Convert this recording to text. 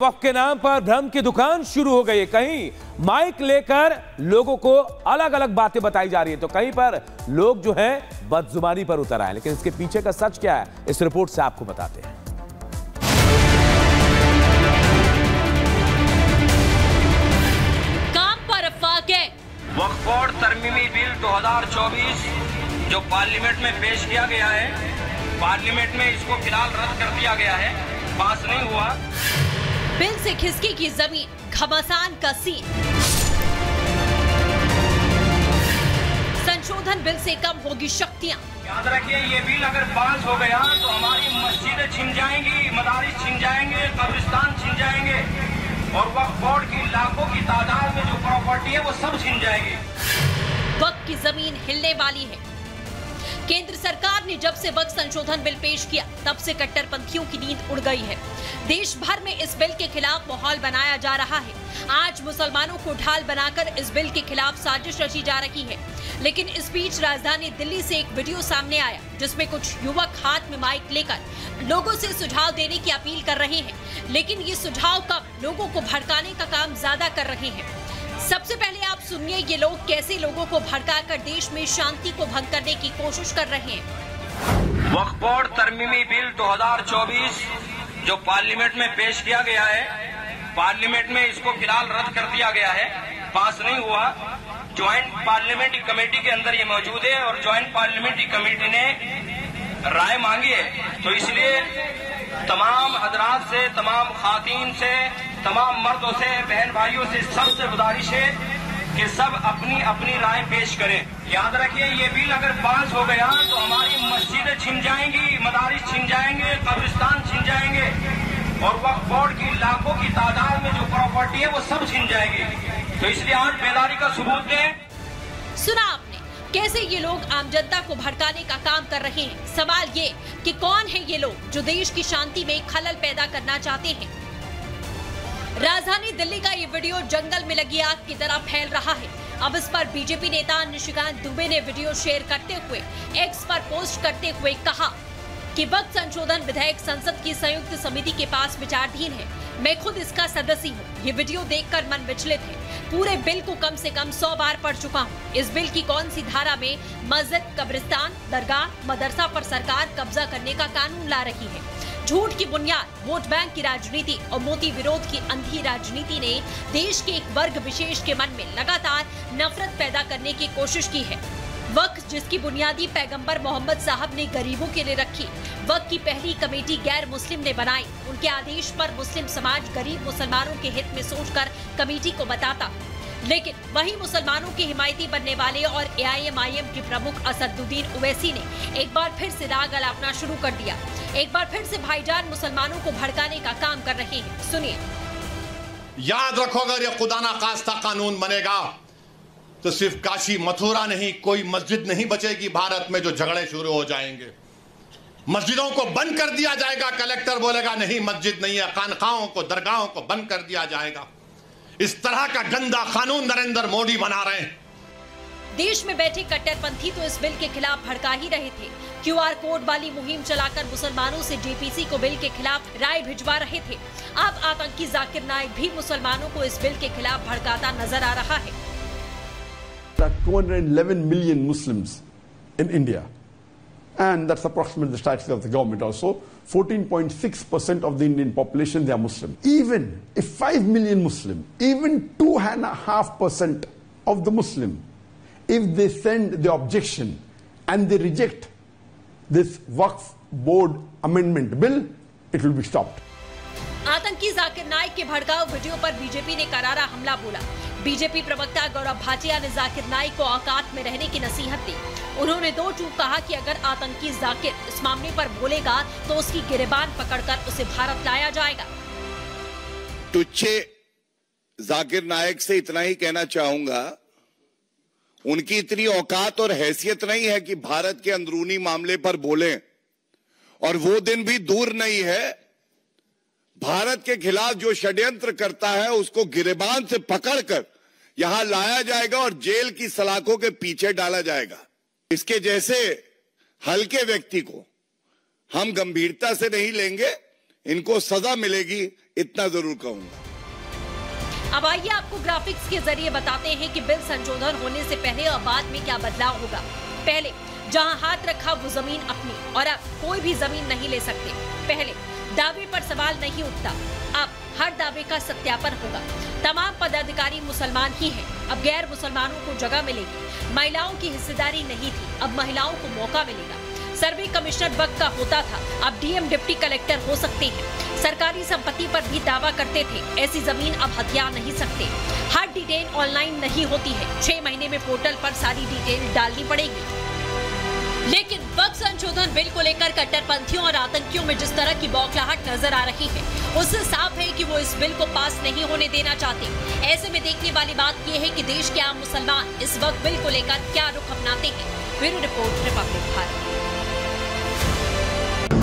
Pock के नाम पर भ्रम की दुकान शुरू हो गई है। कहीं माइक लेकर लोगों को अलग अलग बातें बताई जा रही है, तो कहीं पर लोग जो है बदजुबानी पर उतर आए। लेकिन इसके पीछे का सच क्या है, इस रिपोर्ट से आपको बताते हैं। काम पर अफवाह। वक्फ बोर्ड तरमीमी बिल 2024 जो पार्लियामेंट में पेश किया गया है, पार्लियामेंट में इसको फिलहाल रद्द कर दिया गया है, पास नहीं हुआ। बिल से खिसकी की जमीन, घमासान का सीन। संशोधन बिल से कम होगी शक्तियां। याद रखिए, ये बिल अगर पास हो गया तो हमारी मस्जिदें छिन जाएंगी, मदारिस छिन जाएंगे, कब्रिस्तान छिन जाएंगे और वक्फ बोर्ड की लाखों की तादाद में जो प्रॉपर्टी है वो सब छिन जाएगी। वक्फ की जमीन हिलने वाली है। केंद्र सरकार ने जब से वक्फ संशोधन बिल पेश किया, तब से कट्टरपंथियों की नींद उड़ गई है। देश भर में इस बिल के खिलाफ माहौल बनाया जा रहा है। आज मुसलमानों को ढाल बनाकर इस बिल के खिलाफ साजिश रची जा रही है। लेकिन इस बीच राजधानी दिल्ली से एक वीडियो सामने आया, जिसमें कुछ युवक हाथ में माइक लेकर लोगों से सुझाव देने की अपील कर रहे हैं। लेकिन ये सुझाव कब लोगों को भड़काने का काम ज्यादा कर रहे हैं। सबसे पहले आप सुनिए ये लोग कैसे लोगों को भड़काकर देश में शांति को भंग करने की कोशिश कर रहे हैं। वक्फ बोर्ड तरमीमी बिल 2024 जो पार्लियामेंट में पेश किया गया है, पार्लियामेंट में इसको फिलहाल रद्द कर दिया गया है, पास नहीं हुआ। ज्वाइंट पार्लियामेंट्री कमेटी के अंदर ये मौजूद है और ज्वाइंट पार्लियामेंट्री कमेटी ने राय मांगी है, तो इसलिए तमाम हजरात से, तमाम खातीन से, तमाम मर्दों से, बहन भाइयों से सबसे गुजारिश है कि सब अपनी अपनी राय पेश करें। याद रखिए, ये बिल अगर पास हो गया तो हमारी मस्जिदें छिन जाएंगी, मदारिस छिन जाएंगे, कब्रिस्तान छिन जाएंगे और वक्फ बोर्ड की लाखों की तादाद में जो प्रॉपर्टी है वो सब छिन जाएगी। तो इसलिए आज बेदारी का सबूत दें। सुना आपने कैसे ये लोग आम जनता को भड़काने का काम कर रहे हैं। सवाल ये कि कौन है ये लोग जो देश की शांति में खलल पैदा करना चाहते हैं। राजधानी दिल्ली का ये वीडियो जंगल में लगी आग की तरह फैल रहा है। अब इस पर बीजेपी नेता निशिकांत दुबे ने वीडियो शेयर करते हुए एक्स पर पोस्ट करते हुए कहा कि वक्फ संशोधन विधेयक संसद की संयुक्त समिति के पास विचाराधीन है। मैं खुद इसका सदस्य हूँ। ये वीडियो देखकर मन विचलित है। पूरे बिल को कम से कम 100 बार पढ़ चुका हूँ। इस बिल की कौन सी धारा में मस्जिद, कब्रिस्तान, दरगाह, मदरसा पर सरकार कब्जा करने का कानून ला रही है। झूठ की बुनियाद, वोट बैंक की राजनीति और मोदी विरोध की अंधी राजनीति ने देश के एक वर्ग विशेष के मन में लगातार नफरत पैदा करने की कोशिश की है। वक्फ जिसकी बुनियादी पैगंबर मोहम्मद साहब ने गरीबों के लिए रखी, वक्फ की पहली कमेटी गैर मुस्लिम ने बनाई। उनके आदेश पर मुस्लिम समाज गरीब मुसलमानों के हित में सोचकर कमेटी को बताता। लेकिन वही मुसलमानों के हिमायती बनने वाले और AIMIM के प्रमुख असदुद्दीन ओवैसी ने एक बार फिर से राग अलापना शुरू कर दिया। एक बार फिर से भाईजान मुसलमानों को भड़काने का काम कर रहे हैं। सुनिए। याद रखो, अगर ये खुदा ना खास्ता कानून बनेगा तो सिर्फ काशी मथुरा नहीं, कोई मस्जिद नहीं बचेगी भारत में जो झगड़े शुरू हो जाएंगे। मस्जिदों को बंद कर दिया जाएगा। कलेक्टर बोलेगा नहीं मस्जिद नहीं है, खानकाहों को, दरगाहों को बंद कर दिया जाएगा। इस तरह का गंदा कानून नरेंद्र मोदी बना रहे हैं। देश में बैठे कट्टरपंथी तो इस बिल के खिलाफ भड़का ही रहे थे। QR कोड वाली मुहिम चलाकर मुसलमानों से JPC को बिल के खिलाफ राय भिजवा रहे थे। अब आतंकी जाकिर नाइक भी मुसलमानों को इस बिल के खिलाफ भड़काता नजर आ रहा है। 211 million Muslims in India, and that's approximately the statistics of the government also. 14.6% of the Indian population, they are Muslim. Even if 5 million Muslim, even 2.5% of the Muslim, if they send the objection and they reject this Waqf board amendment bill, it will be stopped. आतंकी जाकिर नाइक के भड़काऊ video पर BJP ने करारा हमला बोला। BJP प्रवक्ता गौरव भाटिया ने जाकिर नाइक को औकात में रहने की नसीहत दी। उन्होंने दो टूक कहा कि अगर आतंकी जाकिर इस मामले पर बोलेगा तो उसकी गिरबान पकड़कर उसे भारत लाया जाएगा। तुच्छे जाकिर नाइक से इतना ही कहना चाहूंगा, उनकी इतनी औकात और हैसियत नहीं है कि भारत के अंदरूनी मामले पर बोलें, और वो दिन भी दूर नहीं है भारत के खिलाफ जो षड्यंत्र करता है उसको गिरबान से पकड़कर यहां लाया जाएगा और जेल की सलाखों के पीछे डाला जाएगा। इसके जैसे हल्के व्यक्ति को हम गंभीरता से नहीं लेंगे, इनको सजा मिलेगी, इतना जरूर कहूंगा। अब आइए आपको ग्राफिक्स के जरिए बताते हैं कि बिल संशोधन होने से पहले और बाद में क्या बदलाव होगा। पहले जहां हाथ रखा वो जमीन अपनी, और अब कोई भी जमीन नहीं ले सकते। पहले दावे पर सवाल नहीं उठता, अब हर दावे का सत्यापन होगा। तमाम पदाधिकारी मुसलमान ही हैं, अब गैर मुसलमानों को जगह मिलेगी। महिलाओं की हिस्सेदारी नहीं थी, अब महिलाओं को मौका मिलेगा। सर्वे कमिश्नर वक्त का होता था, अब डीएम डिप्टी कलेक्टर हो सकते हैं। सरकारी संपत्ति पर भी दावा करते थे, ऐसी जमीन अब हथिया नहीं सकते। हर डिटेल ऑनलाइन नहीं होती है, 6 महीने में पोर्टल पर सारी डिटेल डालनी पड़ेगी। लेकिन वक्त संशोधन बिल को लेकर कट्टरपंथियों और आतंकियों में जिस तरह की बौखलाहट नजर आ रही है, उससे साफ है कि वो इस बिल को पास नहीं होने देना चाहते। ऐसे में देखने वाली बात यह है कि देश के आम मुसलमान इस वक्त बिल को लेकर क्या रुख अपनाते हैं। Bureau report, Republic Bharat.